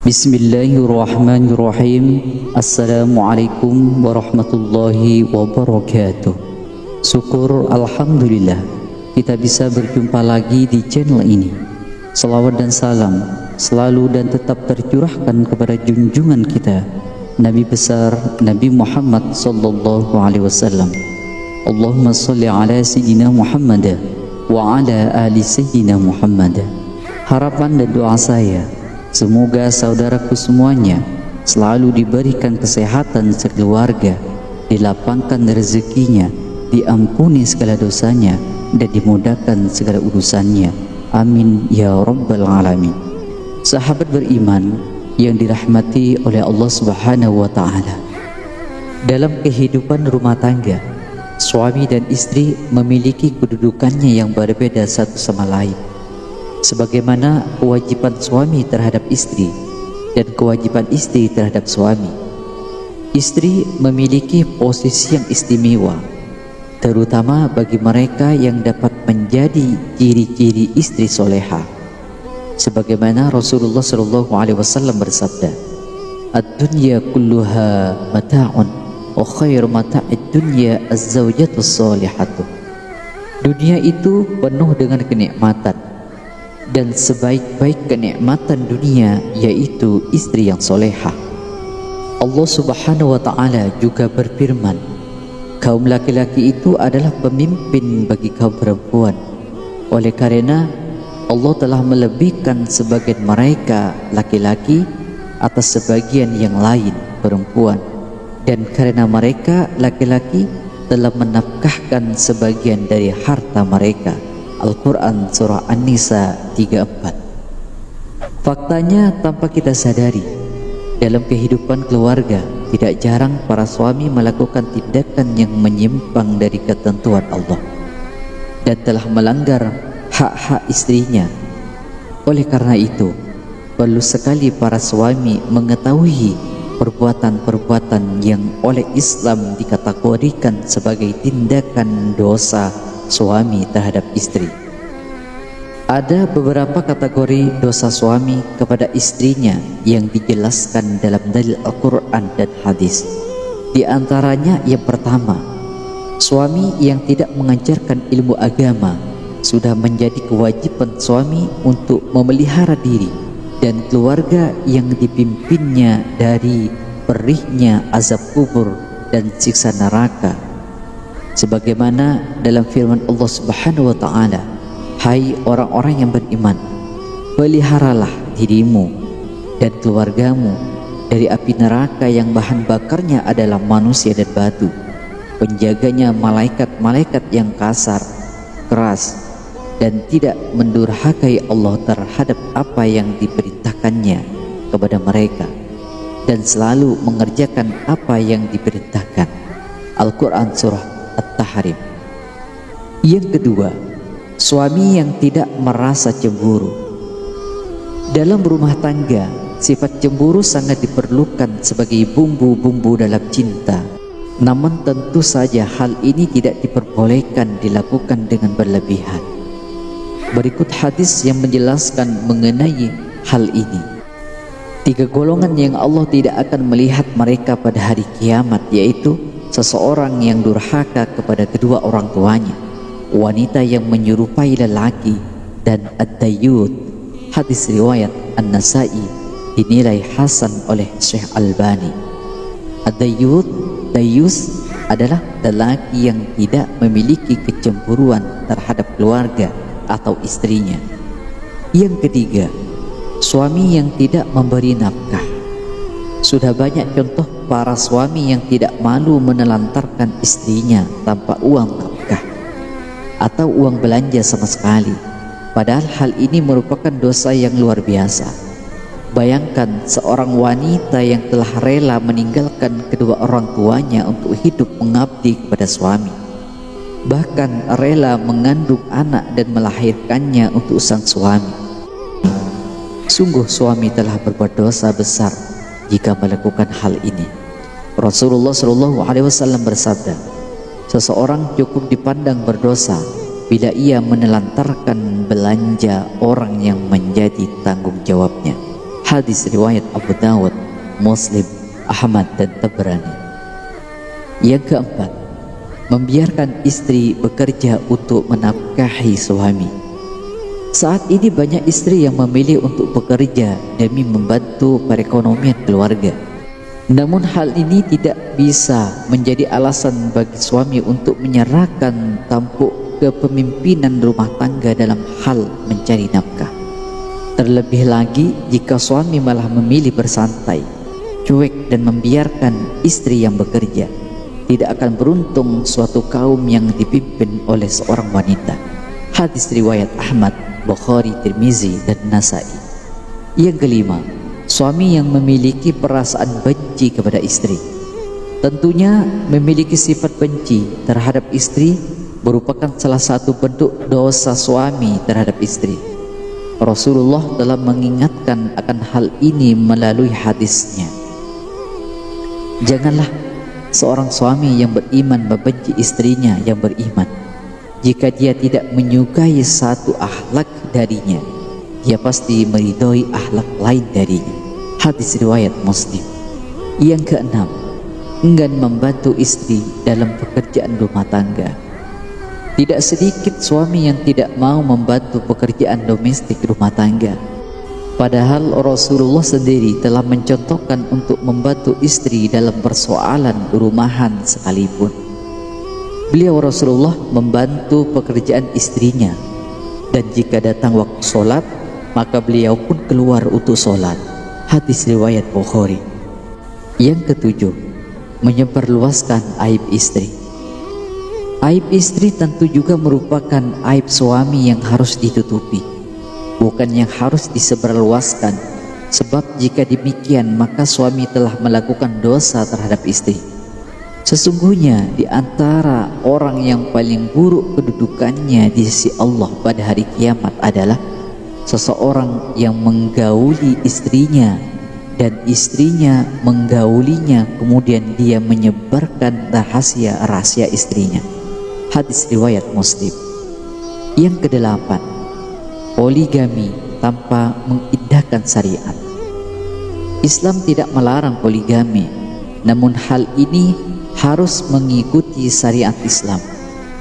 Bismillahirrahmanirrahim. Assalamualaikum warahmatullahi wabarakatuh. Syukur Alhamdulillah kita bisa berjumpa lagi di channel ini. Salawat dan salam selalu dan tetap tercurahkan kepada junjungan kita Nabi besar Nabi Muhammad sallallahu alaihi wasallam. Allahumma sholli ala sayyidina Muhammad wa ala ali sayyidina Muhammad. Harapan dan doa saya, semoga saudaraku semuanya selalu diberikan kesehatan sekeluarga, dilapangkan rezekinya, diampuni segala dosanya, dan dimudahkan segala urusannya. Amin ya rabbal alamin. Sahabat beriman yang dirahmati oleh Allah Subhanahu wa ta'ala, dalam kehidupan rumah tangga, suami dan istri memiliki kedudukannya yang berbeda satu sama lain. Sebagaimana kewajiban suami terhadap istri dan kewajiban istri terhadap suami, istri memiliki posisi yang istimewa, terutama bagi mereka yang dapat menjadi ciri-ciri istri soleha. Sebagaimana Rasulullah SAW bersabda, "Ad-dunya kulluha mata'un wa khairu mata'id dunya az-zawjatus salihatu." Dunia itu penuh dengan kenikmatan, dan sebaik-baik kenikmatan dunia yaitu istri yang solehah. Allah Subhanahu wa ta'ala juga berfirman, kaum laki-laki itu adalah pemimpin bagi kaum perempuan. Oleh karena Allah telah melebihkan sebagian mereka laki-laki atas sebagian yang lain perempuan, dan karena mereka laki-laki telah menafkahkan sebagian dari harta mereka. Al-Quran Surah An-Nisa 34. Faktanya tanpa kita sadari, dalam kehidupan keluarga tidak jarang para suami melakukan tindakan yang menyimpang dari ketentuan Allah dan telah melanggar hak-hak istrinya. Oleh karena itu, perlu sekali para suami mengetahui perbuatan-perbuatan yang oleh Islam dikategorikan sebagai tindakan dosa suami terhadap istri. Ada beberapa kategori dosa suami kepada istrinya yang dijelaskan dalam dalil Al-Quran dan hadis. Di antaranya yang pertama, suami yang tidak mengajarkan ilmu agama. Sudah menjadi kewajiban suami untuk memelihara diri dan keluarga yang dipimpinnya dari perihnya azab kubur dan siksa neraka. Sebagaimana dalam firman Allah Subhanahu wa ta'ala, hai orang-orang yang beriman, peliharalah dirimu dan keluargamu dari api neraka yang bahan bakarnya adalah manusia dan batu, penjaganya malaikat-malaikat yang kasar, keras, dan tidak mendurhakai Allah terhadap apa yang diperintahkannya kepada mereka, dan selalu mengerjakan apa yang diperintahkan. Al-Quran Surah At-Tahrim. Yang kedua, suami yang tidak merasa cemburu. Dalam rumah tangga, sifat cemburu sangat diperlukan sebagai bumbu-bumbu dalam cinta. Namun tentu saja hal ini tidak diperbolehkan dilakukan dengan berlebihan. Berikut hadis yang menjelaskan mengenai hal ini. 3 golongan yang Allah tidak akan melihat mereka pada hari kiamat, yaitu seseorang yang durhaka kepada kedua orang tuanya, wanita yang menyerupai lelaki, dan ad-dayyut. Hadis riwayat An-Nasa'i dinilai hasan oleh Syekh Albani. Ad-dayyut, dayus, adalah lelaki yang tidak memiliki kecemburuan terhadap keluarga atau istrinya. Yang ketiga, suami yang tidak memberi nafkah. Sudah banyak contoh para suami yang tidak malu menelantarkan istrinya tanpa uang nafkah atau uang belanja sama sekali. Padahal hal ini merupakan dosa yang luar biasa. Bayangkan seorang wanita yang telah rela meninggalkan kedua orang tuanya untuk hidup mengabdi kepada suami, bahkan rela mengandung anak dan melahirkannya untuk sang suami. Sungguh suami telah berbuat dosa besar jika melakukan hal ini. Rasulullah SAW bersabda, seseorang cukup dipandang berdosa bila ia menelantarkan belanja orang yang menjadi tanggung jawabnya. Hadis riwayat Abu Dawud, Muslim, Ahmad dan Tabrani. Yang keempat, membiarkan istri bekerja untuk menafkahi suami. Saat ini banyak istri yang memilih untuk bekerja demi membantu perekonomian keluarga. Namun hal ini tidak bisa menjadi alasan bagi suami untuk menyerahkan tampuk kepemimpinan rumah tangga dalam hal mencari nafkah. Terlebih lagi jika suami malah memilih bersantai, cuek dan membiarkan istri yang bekerja. Tidak akan beruntung suatu kaum yang dipimpin oleh seorang wanita. Hadis riwayat Ahmad, Bukhari, Tirmizi dan Nasai. Yang kelima, suami yang memiliki perasaan benci kepada istri. Tentunya memiliki sifat benci terhadap istri merupakan salah satu bentuk dosa suami terhadap istri. Rasulullah telah mengingatkan akan hal ini melalui hadisnya. Janganlah seorang suami yang beriman membenci istrinya yang beriman. Jika dia tidak menyukai satu akhlak darinya, dia pasti meridhoi akhlak lain darinya. Hadis riwayat Muslim. Yang keenam, enggan membantu istri dalam pekerjaan rumah tangga. Tidak sedikit suami yang tidak mau membantu pekerjaan domestik rumah tangga. Padahal Rasulullah sendiri telah mencontohkan untuk membantu istri dalam persoalan rumahan sekalipun. Beliau Rasulullah membantu pekerjaan istrinya, dan jika datang waktu sholat, maka beliau pun keluar untuk sholat. Hadis riwayat Bukhari. Yang ketujuh, menyebarluaskan aib istri. Aib istri tentu juga merupakan aib suami yang harus ditutupi, bukan yang harus disebarluaskan. Sebab jika demikian maka suami telah melakukan dosa terhadap istri. Sesungguhnya di antara orang yang paling buruk kedudukannya di sisi Allah pada hari kiamat adalah seseorang yang menggauli istrinya dan istrinya menggaulinya, kemudian dia menyebarkan rahasia istrinya. Hadis riwayat Muslim. Yang kedelapan, poligami tanpa mengindahkan syariat. Islam tidak melarang poligami, namun hal ini harus mengikuti syariat Islam.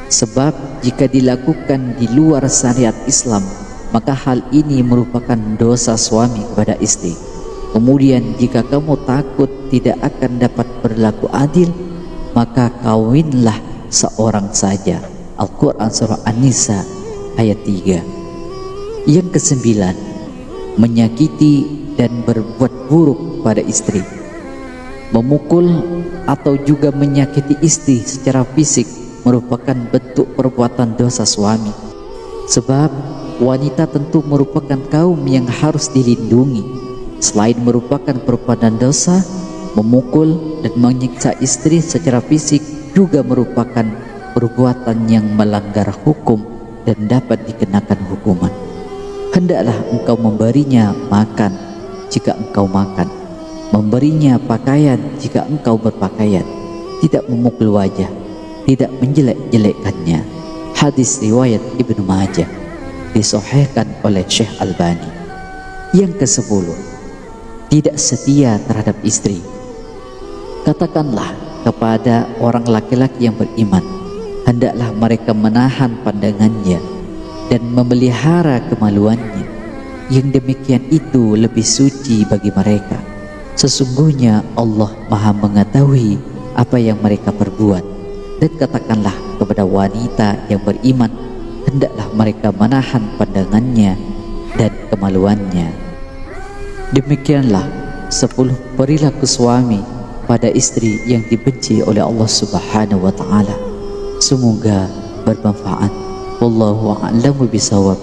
Sebab jika dilakukan di luar syariat Islam, maka hal ini merupakan dosa suami kepada istri. Kemudian jika kamu takut tidak akan dapat berlaku adil, maka kawinlah seorang saja. Al-Quran surah An-Nisa ayat 3. Yang kesembilan, menyakiti dan berbuat buruk pada istri. Memukul atau juga menyakiti istri secara fisik merupakan bentuk perbuatan dosa suami. Sebab wanita tentu merupakan kaum yang harus dilindungi. Selain merupakan perbuatan dosa, memukul dan menyiksa istri secara fisik juga merupakan perbuatan yang melanggar hukum dan dapat dikenakan hukuman. Hendaklah engkau memberinya makan jika engkau makan, memberinya pakaian jika engkau berpakaian, tidak memukul wajah, tidak menjelek-jelekkannya. Hadis riwayat Ibnu Majah, disahihkan oleh Syekh Albani. Yang ke-10, tidak setia terhadap istri. Katakanlah kepada orang laki-laki yang beriman, hendaklah mereka menahan pandangannya dan memelihara kemaluannya. Yang demikian itu lebih suci bagi mereka. Sesungguhnya Allah Maha mengetahui apa yang mereka perbuat. Dan katakanlah kepada wanita yang beriman, hendaklah mereka menahan pandangannya dan kemaluannya. Demikianlah 10 perilaku suami pada istri yang dibenci oleh Allah Subhanahu wa taala. Semoga bermanfaat. Wallahu a'lamu bishawab.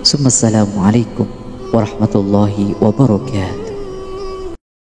Assalamualaikum warahmatullahi wabarakatuh.